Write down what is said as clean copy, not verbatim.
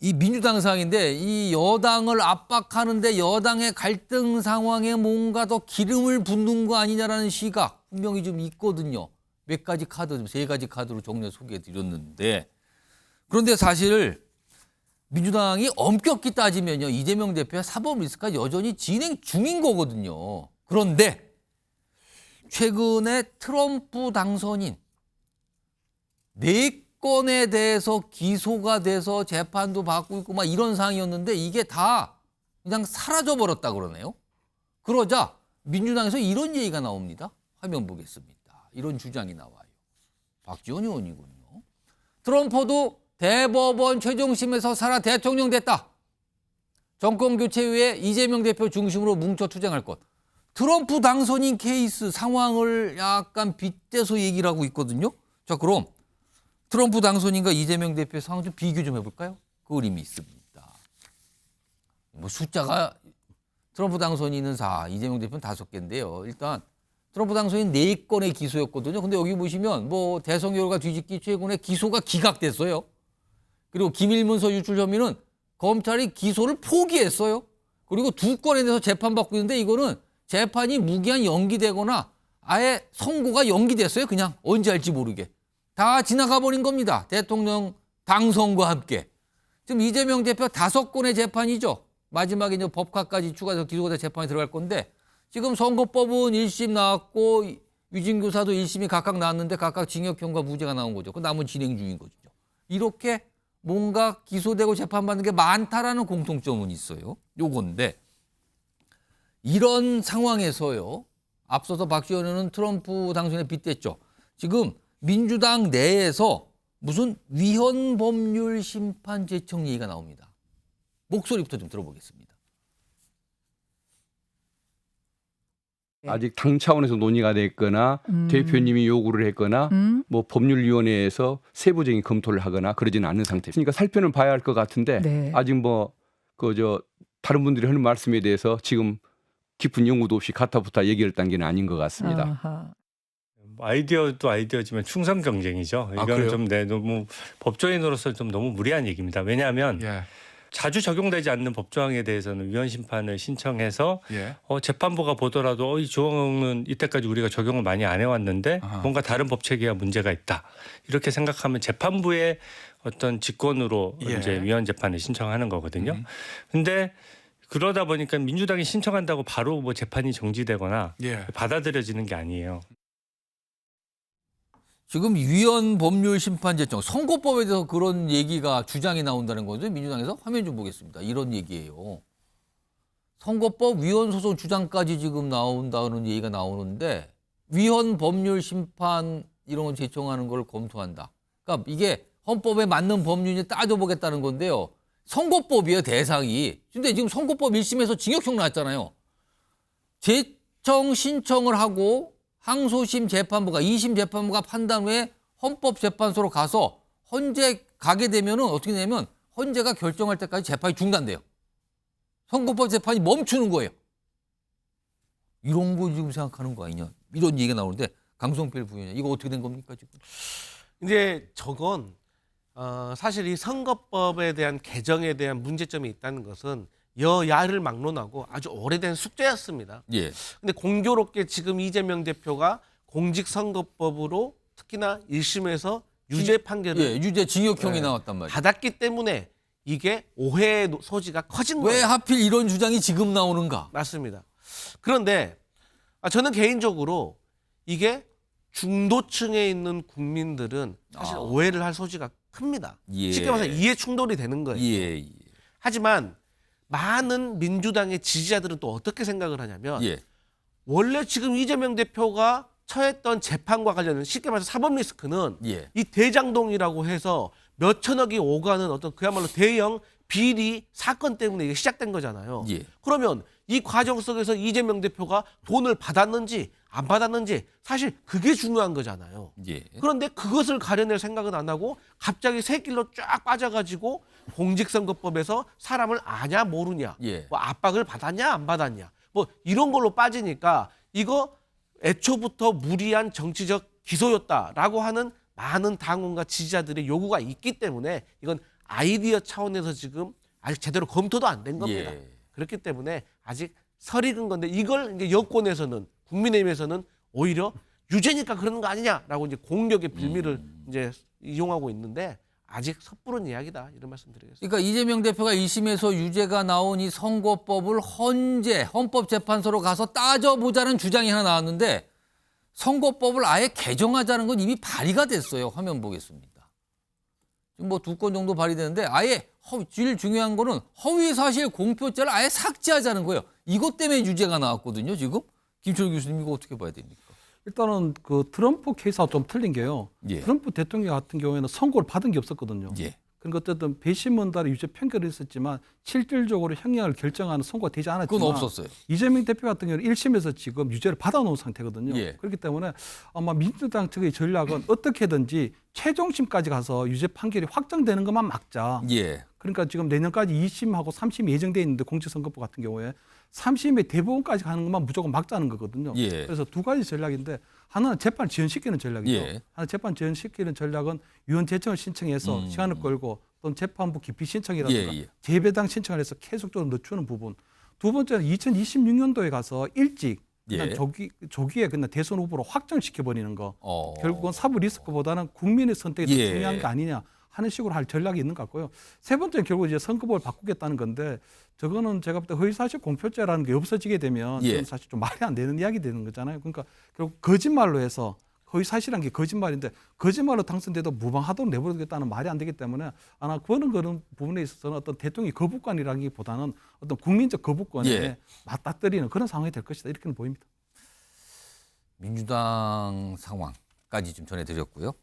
이 민주당 상황인데 이 여당을 압박하는데 여당의 갈등 상황에 뭔가 더 기름을 붓는 거 아니냐라는 시각 분명히 좀 있거든요. 몇 가지 카드, 세 가지 카드로 정리해 소개해 드렸는데 그런데 사실 민주당이 엄격히 따지면요. 이재명 대표의 사법 리스크가 여전히 진행 중인 거거든요. 그런데 최근에 트럼프 당선인 4건에 대해서 기소가 돼서 재판도 받고 있고 막 이런 상황이었는데 이게 다 그냥 사라져 버렸다 그러네요. 그러자 민주당에서 이런 얘기가 나옵니다. 화면 보겠습니다. 이런 주장이 나와요. 박지원 의원이군요. 트럼프도 대법원 최종심에서 살아 대통령 됐다. 정권 교체 후에 이재명 대표 중심으로 뭉쳐 투쟁할 것. 트럼프 당선인 케이스 상황을 약간 빗대서 얘기를 하고 있거든요. 자, 그럼 트럼프 당선인과 이재명 대표의 상황 좀 비교 좀 해볼까요? 그 그림이 있습니다. 뭐 숫자가 트럼프 당선인은 4, 이재명 대표는 5개인데요. 일단 트럼프 당선인 4건의 기소였거든요. 근데 여기 보시면 뭐 대선 결과 뒤집기 최근에 기소가 기각됐어요. 그리고 기밀문서 유출 혐의는 검찰이 기소를 포기했어요. 그리고 2건에 대해서 재판받고 있는데 이거는 재판이 무기한 연기되거나 아예 선고가 연기됐어요. 그냥 언제 할지 모르게. 다 지나가 버린 겁니다. 대통령 당선과 함께. 지금 이재명 대표 5건의 재판이죠. 마지막에 이제 법카까지 추가해서 기소가 돼 재판에 들어갈 건데 지금 선거법은 1심 나왔고 위증교사도 1심이 각각 나왔는데 각각 징역형과 무죄가 나온 거죠. 그 남은 진행 중인 거죠. 이렇게 뭔가 기소되고 재판받는 게 많다라는 공통점은 있어요. 요건데 이런 상황에서요. 앞서서 박지원 의원은 트럼프 당선에 빗댔죠. 지금 민주당 내에서 무슨 위헌 법률 심판 제청 얘기가 나옵니다. 목소리부터 좀 들어보겠습니다. 아직 당 차원에서 논의가 됐거나 대표님이 요구를 했거나 뭐 법률위원회에서 세부적인 검토를 하거나 그러지는 않은 상태입니다. 그러니까 살펴는 봐야 할 것 같은데 네. 아직 뭐 다른 분들이 하는 말씀에 대해서 지금 깊은 연구도 없이 가타부타 얘기할 단계는 아닌 것 같습니다. 아하. 아이디어도 아이디어지만 충성 경쟁이죠. 이건 그래요? 좀 너무 법조인으로서 좀 너무 무리한 얘기입니다. 왜냐하면 예. 자주 적용되지 않는 법조항에 대해서는 위헌 심판을 신청해서 예. 재판부가 보더라도 이 조항은 이때까지 우리가 적용을 많이 안 해왔는데 아하. 뭔가 다른 법 체계가 문제가 있다. 이렇게 생각하면 재판부의 어떤 직권으로 예. 이제 위헌 재판을 신청하는 거거든요. 근데 그러다 보니까 민주당이 신청한다고 바로 뭐 재판이 정지되거나 예. 받아들여지는 게 아니에요. 지금 위헌 법률 심판 제청 선거법에 대해서 그런 얘기가 주장이 나온다는 거죠. 민주당에서 화면 좀 보겠습니다. 이런 얘기예요. 선거법 위헌 소송 주장까지 지금 나온다는 얘기가 나오는데 위헌 법률 심판 이런 걸 제청하는 걸 검토한다. 그러니까 이게 헌법에 맞는 법률인지 따져보겠다는 건데요. 선거법이에요, 대상이. 근데 지금 선거법 1심에서 징역형 나왔잖아요. 제청 신청을 하고 항소심 재판부가 2심 재판부가 판단 후에 헌법재판소로 가서 헌재 가게 되면은 어떻게 되냐면 헌재가 결정할 때까지 재판이 중단돼요. 선거법 재판이 멈추는 거예요. 이런 거 지금 생각하는 거 아니냐. 이런 얘기가 나오는데 강성필 부위원장 이거 어떻게 된 겁니까 지금? 이제 저건 사실 이 선거법에 대한 개정에 대한 문제점이 있다는 것은 여야를 막론하고 아주 오래된 숙제였습니다. 예. 근데 공교롭게 지금 이재명 대표가 공직선거법으로 특히나 1심에서 유죄 판결을 예, 유죄 징역형이 네. 나왔단 말이에요. 받았기 때문에 이게 오해의 소지가 커진 왜 거예요. 하필 이런 주장이 지금 나오는가? 맞습니다. 그런데 저는 개인적으로 이게 중도층에 있는 국민들은 사실 오해를 할 소지가 큽니다. 예. 쉽게 말해서 이해 충돌이 되는 거예요. 예. 하지만 많은 민주당의 지지자들은 또 어떻게 생각을 하냐면 예. 원래 지금 이재명 대표가 처했던 재판과 관련된 쉽게 말해서 사법 리스크는 예. 이 대장동이라고 해서 몇 천억이 오가는 어떤 그야말로 대형 비리 사건 때문에 이게 시작된 거잖아요. 예. 그러면 이 과정 속에서 이재명 대표가 돈을 받았는지 안 받았는지 사실 그게 중요한 거잖아요. 예. 그런데 그것을 가려낼 생각은 안 하고 갑자기 새 길로 쫙 빠져가지고 공직선거법에서 사람을 아냐 모르냐, 예. 뭐 압박을 받았냐 안 받았냐, 뭐 이런 걸로 빠지니까 이거 애초부터 무리한 정치적 기소였다라고 하는 많은 당원과 지지자들의 요구가 있기 때문에 이건 아이디어 차원에서 지금 아직 제대로 검토도 안 된 겁니다. 예. 그렇기 때문에 아직 설익은 건데 이걸 이제 여권에서는 국민의힘에서는 오히려 유죄니까 그러는 거 아니냐라고 이제 공격의 빌미를 이제 이용하고 있는데 아직 섣부른 이야기다 이런 말씀드리겠습니다. 그러니까 이재명 대표가 1심에서 유죄가 나온 이 선거법을 헌법재판소로 가서 따져보자는 주장이 하나 나왔는데 선거법을 아예 개정하자는 건 이미 발의가 됐어요. 화면 보겠습니다. 지금 뭐 2건 정도 발의되는데 아예 제일 중요한 거는 허위사실 공표죄를 아예 삭제하자는 거예요. 이것 때문에 유죄가 나왔거든요. 지금 김철 교수님 이거 어떻게 봐야 됩니까? 일단은 그 트럼프 케이스와 좀 틀린 게요. 예. 트럼프 대통령 같은 경우에는 선고를 받은 게 없었거든요. 예. 그러니까 어쨌든 배심원단의 유죄 판결이 있었지만 실질적으로 형량을 결정하는 선고가 되지 않았지만 그건 없었어요. 이재명 대표 같은 경우는 1심에서 지금 유죄를 받아놓은 상태거든요. 예. 그렇기 때문에 아마 민주당 측의 전략은 어떻게든지 최종심까지 가서 유죄 판결이 확정되는 것만 막자. 예. 그러니까 지금 내년까지 2심하고 3심이 예정돼 있는데 공직선거법 같은 경우에 3심의 대부분까지 가는 것만 무조건 막자는 거거든요. 예. 그래서 두 가지 전략인데 하나는 재판 지연시키는 전략이죠. 예. 하나 재판 지연시키는 전략은 위원 제청을 신청해서 시간을 끌고 또는 재판부 기피 신청이라든가 예. 재배당 신청을 해서 계속적으로 늦추는 부분. 두 번째는 2026년도에 가서 일찍 그냥 예. 조기에 그냥 대선 후보로 확정시켜버리는 거. 어. 결국은 사부 리스크보다는 국민의 선택이 더 예. 중요한 게 아니냐 하는 식으로 할 전략이 있는 것 같고요. 세 번째는 결국 이제 선거법을 바꾸겠다는 건데 저거는 제가 볼 때 허위사실 공표죄라는 게 없어지게 되면 예. 그건 사실 좀 말이 안 되는 이야기 되는 거잖아요. 그러니까 결국 거짓말로 해서 허위사실한 게 거짓말인데 거짓말로 당선돼도 무방하도록 내버려두겠다는 말이 안 되기 때문에 아마 그런 부분에 있어서는 어떤 대통령이 거부권이라기보다는 어떤 국민적 거부권에 예. 맞닥뜨리는 그런 상황이 될 것이다 이렇게는 보입니다. 민주당 상황까지 좀 전해드렸고요.